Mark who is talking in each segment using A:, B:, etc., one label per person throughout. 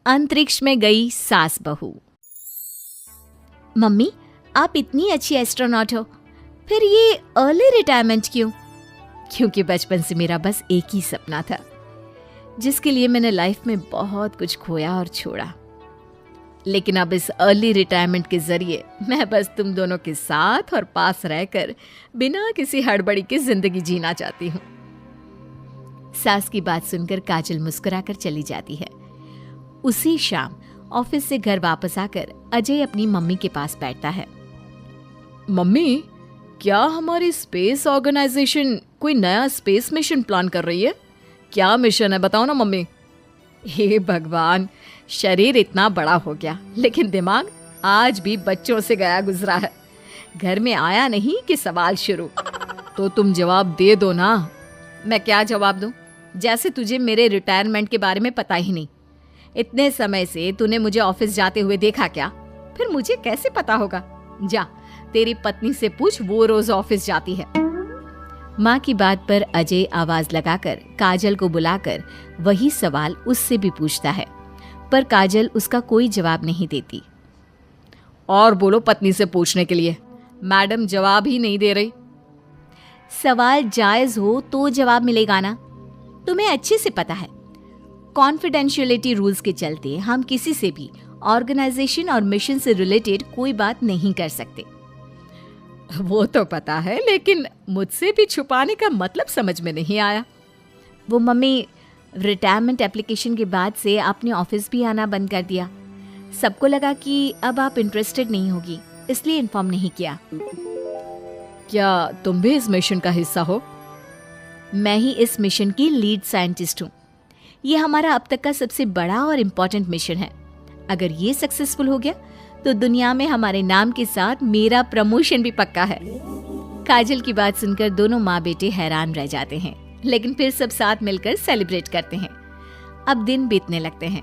A: अंतरिक्ष में गई सास बहू। मम्मी, आप इतनी अच्छी एस्ट्रोनॉट हो, फिर ये अर्ली रिटायरमेंट क्यों? क्योंकि बचपन से मेरा बस एक ही सपना था, जिसके लिए मैंने लाइफ में बहुत कुछ खोया और छोड़ा। लेकिन अब इस अर्ली रिटायरमेंट के जरिए मैं बस तुम दोनों के साथ और पास रहकर बिना किसी हड़बड़ी की जिंदगी जीना चाहती हूँ। सास की बात सुनकर काजल मुस्कुराकर चली जाती है। उसी शाम ऑफिस से घर वापस आकर अजय अपनी मम्मी के पास बैठता है।
B: मम्मी, क्या हमारी स्पेस ऑर्गेनाइजेशन कोई नया स्पेस मिशन प्लान कर रही है? क्या मिशन है, बताओ ना मम्मी।
A: हे भगवान, शरीर इतना बड़ा हो गया लेकिन दिमाग आज भी बच्चों से गया गुजरा है। घर में आया नहीं कि सवाल शुरू।
B: तो तुम जवाब दे दो ना।
A: मैं क्या जवाब दूं? जैसे तुझे मेरे रिटायरमेंट के बारे में पता ही नहीं। इतने समय से तूने मुझे ऑफिस जाते हुए देखा क्या? फिर मुझे कैसे पता होगा? जा, तेरी पत्नी से पूछ, वो रोज ऑफिस जाती है। माँ की बात पर अजय आवाज लगाकर काजल को बुलाकर वही सवाल उससे भी पूछता है, पर काजल उसका कोई जवाब नहीं देती।
B: और बोलो पत्नी से पूछने के लिए, मैडम जवाब ही नहीं दे रही।
A: सवाल जायज हो तो जवाब मिलेगा ना। तुम्हें अच्छे से पता है, कॉन्फिडेंशियलिटी रूल्स के चलते हम किसी से भी ऑर्गेनाइजेशन और मिशन से रिलेटेड कोई बात नहीं कर सकते।
B: वो तो पता है, लेकिन मुझसे भी छुपाने का मतलब समझ में नहीं आया।
A: वो मम्मी, रिटायरमेंट एप्लीकेशन के बाद से आपने ऑफिस भी आना बंद कर दिया। सबको लगा कि अब आप इंटरेस्टेड नहीं होगी, इसलिए इन्फॉर्म नहीं किया।
B: क्या तुम भी इस मिशन का हिस्सा हो?
A: मैं ही इस मिशन की लीड साइंटिस्ट हूँ। ये हमारा अब तक का सबसे बड़ा और इम्पोर्टेंट मिशन है। अगर ये सक्सेसफुल हो गया तो दुनिया में हमारे नाम के साथ मेरा प्रमोशन भी पक्का है। काजल की बात सुनकर दोनों माँ बेटे हैरान रह जाते हैं, लेकिन फिर सब साथ मिलकर सेलिब्रेट करते हैं। अब दिन बीतने लगते हैं।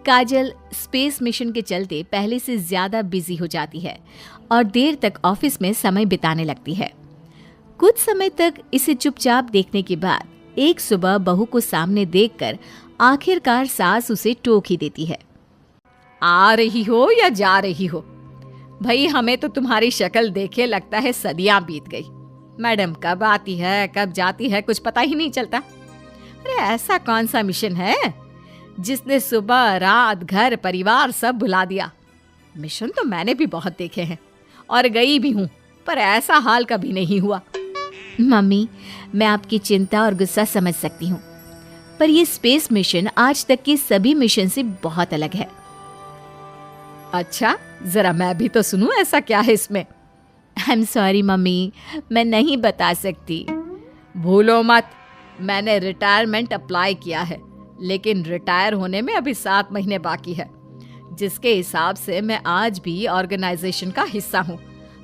A: काजल स्पेस मिशन के चलते पहले से ज्यादा बिजी हो जाती है और देर तक ऑफिस में समय बिताने लगती है। कुछ समय तक इसे चुपचाप देखने के बाद एक सुबह बहू को सामने देखकर आखिरकार सास उसे टोक ही देती है।
B: आ रही हो या जा रही हो? भाई, हमें तो तुम्हारी शक्ल देखे लगता है सदियां बीत गई।
A: मैडम कब आती है कब जाती है कुछ पता ही नहीं चलता। अरे ऐसा कौन सा मिशन है जिसने सुबह रात घर परिवार सब भुला दिया? मिशन तो मैंने भी बहुत देखे हैं और गई भी हूँ, पर ऐसा हाल कभी नहीं हुआ। मम्मी, मैं आपकी चिंता और गुस्सा समझ सकती हूँ, पर ये स्पेस मिशन आज तक के सभी मिशन से बहुत अलग है।
B: अच्छा, जरा मैं भी तो सुनूं, ऐसा क्या है इसमें?
A: आई एम सॉरी मम्मी, मैं नहीं बता सकती।
B: भूलो मत, मैंने रिटायरमेंट अप्लाई किया है, लेकिन रिटायर होने में अभी 7 महीने बाकी है, जिसके हिसाब से मैं आज भी ऑर्गेनाइजेशन का हिस्सा हूँ।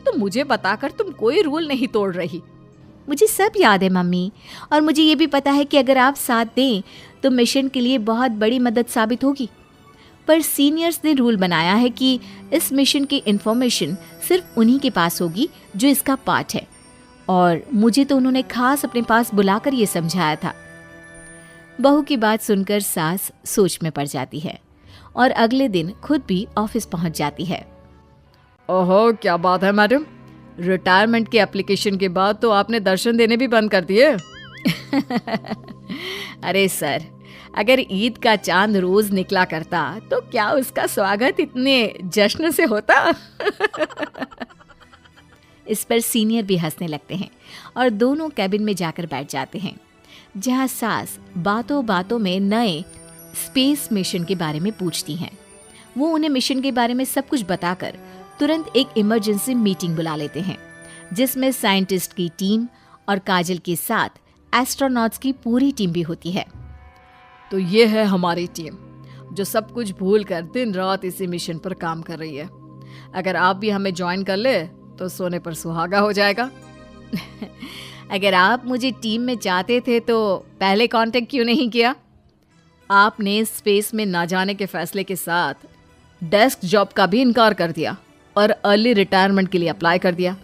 B: तो मुझे बताकर तुम कोई रूल नहीं तोड़ रही।
A: मुझे सब याद है मम्मी, और मुझे ये भी पता है कि अगर आप साथ दें तो मिशन के लिए बहुत बड़ी मदद साबित होगी। पर सीनियर्स ने रूल बनाया है कि इस मिशन की इंफॉर्मेशन सिर्फ उन्हीं के पास होगी जो इसका पार्ट है, और मुझे तो उन्होंने खास अपने पास बुलाकर ये समझाया था। बहू की बात सुनकर सास सोच में पड़ जाती है और अगले दिन खुद भी ऑफिस पहुंच जाती है।
B: ओहो, क्या बात है मैडम, रिटायरमेंट के एप्लीकेशन के बाद तो आपने दर्शन देने भी बंद कर दिए।
A: अरे सर, अगर ईद का चांद रोज निकला करता तो क्या उसका स्वागत इतने जश्न से होता? इस पर सीनियर भी हंसने लगते हैं और दोनों कैबिन में जाकर बैठ जाते हैं, जहां सास बातों बातों में नए स्पेस मिशन के बारे में पूछती हैं। वो उन्हें मिशन के बारे में सब कुछ बताकर तुरंत एक इमरजेंसी मीटिंग बुला लेते हैं, जिसमें साइंटिस्ट की टीम और काजल के साथ एस्ट्रोनॉट्स की पूरी टीम भी होती है।
B: तो ये है हमारी टीम, जो सब कुछ भूल कर दिन रात इसी मिशन पर काम कर रही है। अगर आप भी हमें ज्वाइन कर ले तो सोने पर सुहागा हो जाएगा।
A: अगर आप मुझे टीम में चाहते थे तो पहले कांटेक्ट क्यों नहीं किया?
B: आपने स्पेस में ना जाने के फैसले के साथ डेस्क जॉब का भी इनकार कर दिया और अर्ली रिटायरमेंट के लिए अप्लाई कर दिया,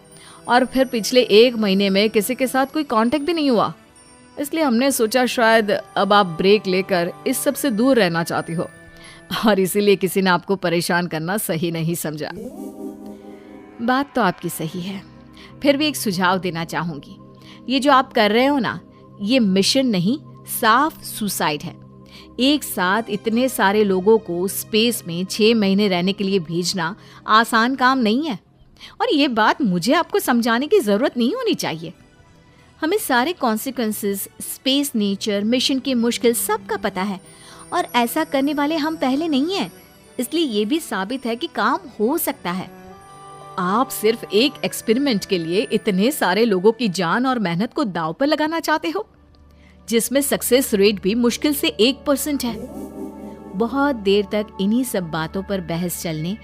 B: और फिर पिछले 1 महीने में किसी के साथ कोई कांटेक्ट भी नहीं हुआ। इसलिए हमने सोचा शायद अब आप ब्रेक लेकर इस सब से दूर रहना चाहती हो। और इसीलिए किसी ने आपको परेशान करना सही नहीं समझा।
A: बात तो आपकी सही है, फिर भी एक सुझाव देना चाहूंगी। ये जो आप कर रहे हो ना, ये मिशन नहीं, साफ सुसाइड है। एक साथ इतने सारे लोगों को स्पेस में 6 महीने रहने के लिए भेजना आसान काम नहीं है, और ये बात मुझे आपको समझाने की जरूरत नहीं होनी चाहिए। हमें सारे कॉन्सिक्वेंसेस, स्पेस नेचर, मिशन की मुश्किल सबका पता है, और ऐसा करने वाले हम पहले नहीं हैं। इसलिए ये भी साबित है कि काम हो सकता है।
B: आप सिर्फ एक एक्सपेरिमेंट के लिए इतने सारे लोगों की जान और मेहनत को दांव पर लगाना चाहते हो, जिसमें सक्सेस रेट भी मुश्किल से 1% है।
A: बहुत देर तक इन्हीं सब बातों पर बहस चलने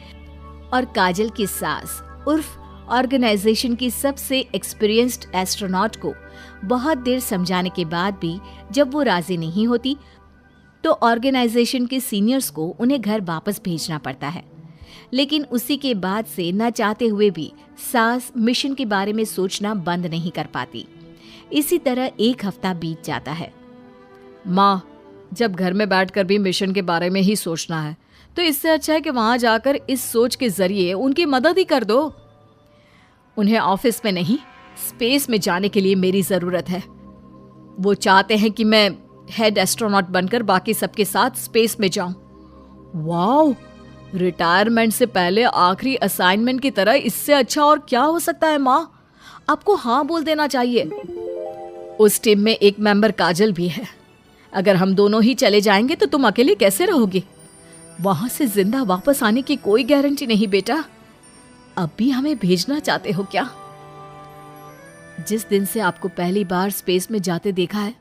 A: और काजल की सास उर्फ ऑर्गेनाइजेशन की सबसे एक्सपीरियंस्ड एस्ट्रोनॉट को बहुत देर समझाने के बाद भी जब वो राजी नहीं होती, तो ऑर्गेनाइजेशन के सीनियर्स को उन्हें घर वापस भेजना पड़ता है। लेकिन उसी के बाद से न चाहते हुए भी सास मिशन के बारे में सोचना बंद नहीं कर पाती। इसी तरह 1 हफ्ता बीत जाता है।
B: माँ, जब घर में बैठकर भी मिशन के बारे में ही सोचना है, तो इससे अच्छा है कि वहां जाकर इस सोच के जरिए उनकी मदद ही कर दो। उन्हें ऑफिस में नहीं, स्पेस में जाने के लिए मेरी जरूरत है। वो चाहते हैं कि मैं हेड एस्ट्रोनॉट बनकर बाकी सबके साथ स्पेस में जाऊं। वाओ, रिटायरमेंट से पहले आखिरी असाइनमेंट की तरह इससे अच्छा और क्या हो सकता है माँ? आपको हाँ बोल देना चाहिए। उस टीम में एक मेंबर काजल भी है। अगर हम दोनों ही चले जाएंगे तो तुम अकेले कैसे रहोगे? वहां से जिंदा वापस आने की कोई गारंटी नहीं बेटा। अब भी हमें भेजना चाहते हो क्या? जिस दिन से आपको पहली बार स्पेस में जाते देखा है,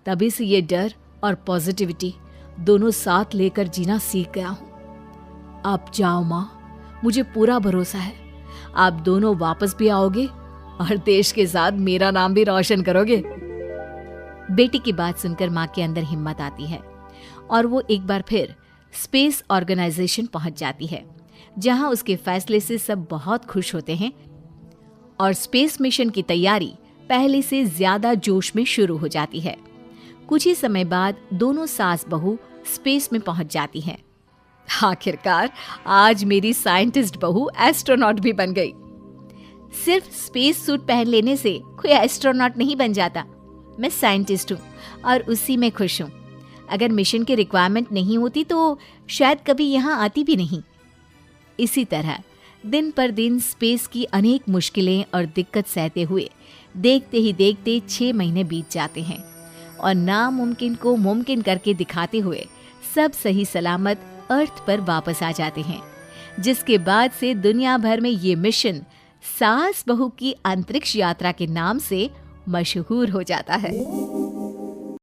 B: तभी से ये डर और पॉजिटिविटी दोनों साथ लेकर जीना सीख गया हूं। आप जाओ माँ, मुझे पूरा भरोसा है आप दोनों वापस भी आओगे और देश के साथ मेरा नाम भी रोशन करोगे।
A: बेटी की बात सुनकर माँ के अंदर हिम्मत आती है और वो एक बार फिर स्पेस ऑर्गेनाइजेशन पहुंच जाती है, जहां उसके फैसले से सब बहुत खुश होते हैं और स्पेस मिशन की तैयारी पहले से ज्यादा जोश में शुरू हो जाती है। कुछ ही समय बाद दोनों सास बहू स्पेस में पहुंच जाती हैं।
B: आखिरकार आज मेरी साइंटिस्ट बहू एस्ट्रोनॉट भी बन गई।
A: सिर्फ स्पेस सूट पहन लेने से कोई एस्ट्रोनॉट नहीं बन जाता। मैं साइंटिस्ट हूँ और उसी में खुश हूँ। अगर मिशन की रिक्वायरमेंट नहीं होती तो शायद कभी यहाँ आती भी नहीं। इसी तरह दिन पर दिन स्पेस की अनेक मुश्किलें और दिक्कत सहते हुए देखते ही देखते 6 महीने बीत जाते हैं और नामुमकिन को मुमकिन करके दिखाते हुए सब सही सलामत अर्थ पर वापस आ जाते हैं, जिसके बाद से दुनिया भर में ये मिशन सास बहू की अंतरिक्ष यात्रा के नाम से मशहूर हो जाता है।